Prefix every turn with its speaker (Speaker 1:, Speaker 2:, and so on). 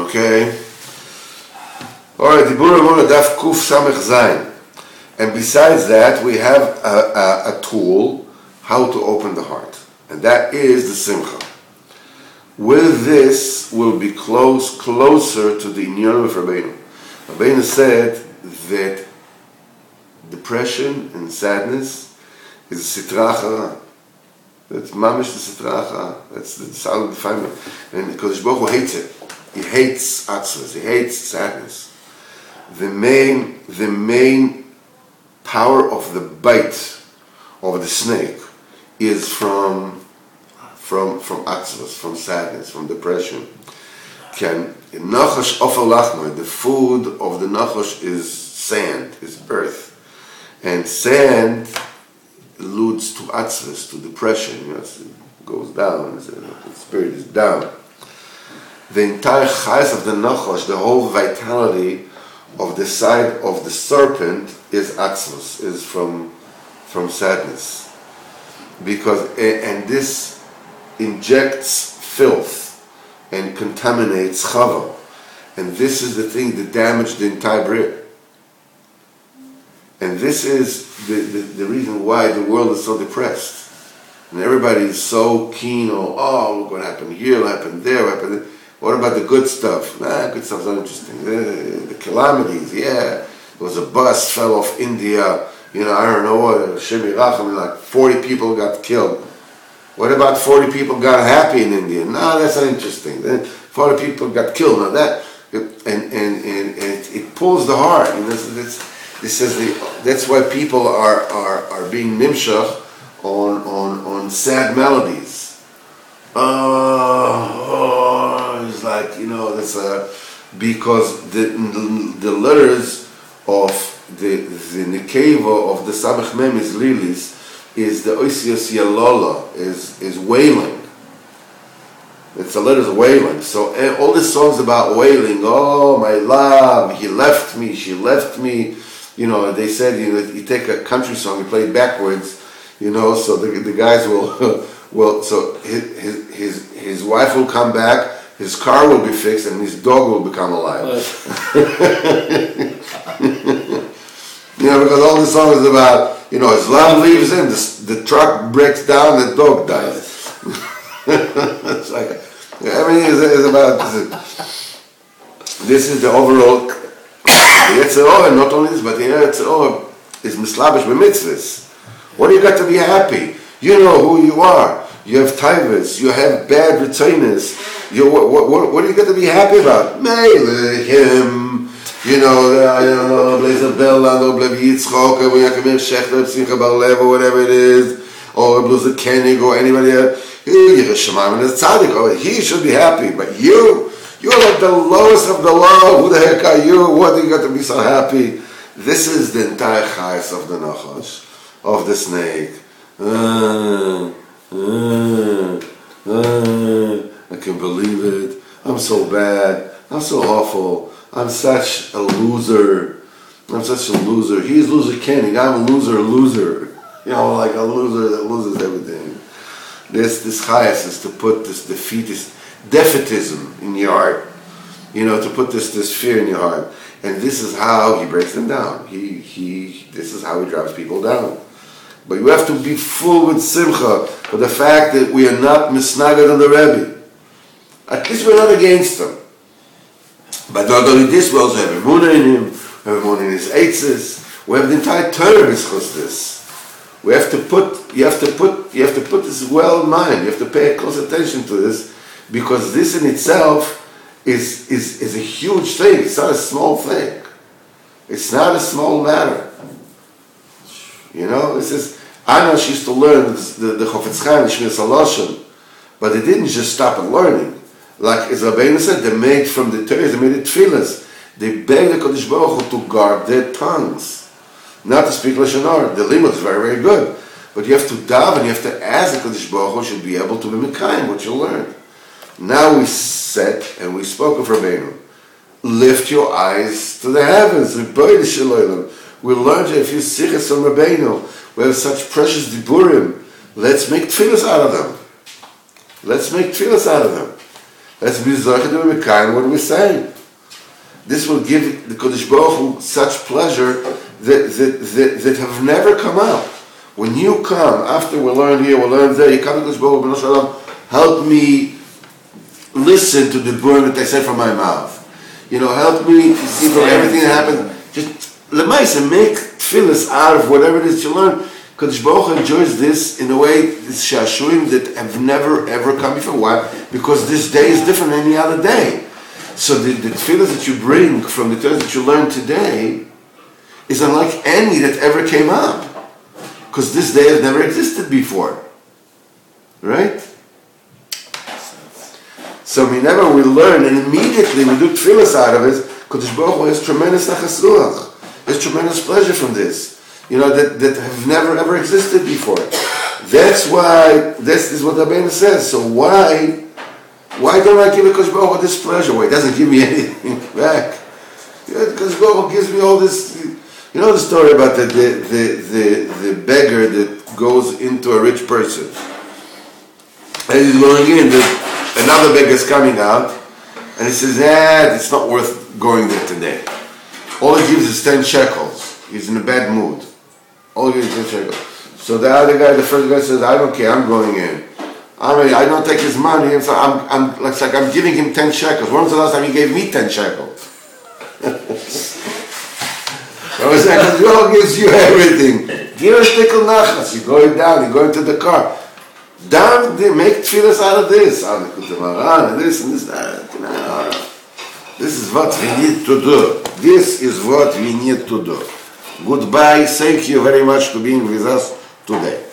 Speaker 1: Okay. Alright, Diburei Emunah Daf Kuf Samech Zayin. And besides that, we have a tool how to open the heart. And that is the Simcha. With this, we'll be closer to the Inyan of Rabbeinu. Rabbeinu said that depression and sadness is a sitra achara. That's mamish the sitra achara. That's the solid definement. And Kodesh Baruch Hu hates it. He hates atzvus. He hates sadness. The main power of the bite of the snake is from atzvus, from sadness, from depression. The food of the nachash is sand, is earth. And sand alludes to atzvus, to depression. It goes down, the spirit is down. The entire chayes of the nachash, the whole vitality of the side of the serpent is atzvus, is from sadness. And this injects filth and contaminates chava. And this is the thing that damaged the entire Brit. And this is the reason why the world is so depressed. And everybody is so keen on, look what happened here, what happened there, what happened there. What about the good stuff? Good stuff's not interesting. The calamities, there was a bus fell off India, I don't know what, Shem Yiracham, like 40 people got killed. What about 40 people got happy in India? No, that's not interesting. Then 40 people got killed. Now that, and it pulls the heart. That's why people are being nimshach on sad melodies. It's like, that's because the letters of the nekeva of the Samech Mem is lilis, is the oisios yalola, is wailing. It's the letters of wailing. So all the songs about wailing, my love, he left me, she left me. They said, you take a country song, you play it backwards, so the guys will, so his wife will come back, his car will be fixed, and his dog will become alive. Because all the song is about, his love leaves him, the truck breaks down, the dog dies. It's like, it's about, this is the overall, the Yetzirah, not only this, but the Yetzirah is mislabish b'mitzvahs. What do you got to be happy? You know who you are. You have taivas, you have bad retainers. What do you got to be happy about? Him, I don't know, Blazer Bella, or Blazer Yitzchok, or Yakamir Shechter, Simcha Bar Lev, or whatever it is, or Blazer Koenig, or anybody else. You're a Shemaim and a Tzaddik, he should be happy, but you're like the lowest of the low. Who the heck are you? What do you got to be so happy? This is the entire chayes of the nachash, of the snake. I can't believe it. I'm so bad. I'm so awful. I'm such a loser. He's loser Koenig. I'm a loser. Like a loser that loses everything. This chayes is to put this defeatism in your heart. To put this fear in your heart. And this is how he breaks them down. This is how he drives people down. But you have to be full with simcha for the fact that we are not misnagad on the Rebbe. At least we're not against him. But not only this, we also have Emunah in him, we have Emunah in his eitzes, we have the entire Torah is this. You have to put this well in mind. You have to pay close attention to this, because this in itself is a huge thing. It's not a small thing. It's not a small matter. This is, Anash used to learn the Chofetz Chaim, the Shmiras HaLashon, but they didn't just stop at learning. Like as Rabbeinu said, they made from the Torah, they made it tefillas. They begged the Kodesh Baruch Hu to guard their tongues, not to speak Lashon Hara. The limud is very, very good, but you have to daven, you have to ask the Kodesh Baruch Hu should be able to be mekayim what you learn. Now we said and we spoke of Rabbeinu. Lift your eyes to the heavens. We learned a few sichos from Rabbeinu. We have such precious diburim. Let's make tefillas out of them. Let's be zocheh to be kind what we're saying. This will give the Kodesh Baruch Hu such pleasure that have never come up. When you come, after we learn here, we learn there, you come to Kodesh Baruch Hu, B'nai Shalom, help me listen to the word that I said from my mouth. Help me see from everything that happened. Just lemaisa, make tefillas out of whatever it is you learn. Kodesh Baruch Hu enjoys this in a way, this shashuim that have never ever come before. Why? Because this day is different than any other day. So the tefillas that you bring from the Torah that you learn today is unlike any that ever came up. Because this day has never existed before. Right? So whenever we learn and immediately we do tefillas out of it, Kodesh Baruch Hu has tremendous nachas ruach. There's tremendous pleasure from this. That have never ever existed before. That's why, this is what Rabbeinu says. So why don't I give a Kodesh Baruch Hu this pleasure? Well, he doesn't give me anything back. Kodesh Baruch Hu gives me all this. You know the story about the beggar that goes into a rich person. And he's going in, another beggar is coming out, and he says, it's not worth going there today. All he gives is 10 shekels. He's in a bad mood. All he gives is 10 shekels. So the other guy, the first guy says, I don't care, I'm going in. I don't take his money, and so I'm giving him 10 shekels. When was the last time he gave me 10 shekels? God gives you everything. Give a shtickle nachas. You're going down, you're going to the car. Down there, make tefillas out of this. This and this. This is what we need to do. This is what we need to do. Goodbye. Thank you very much for being with us today.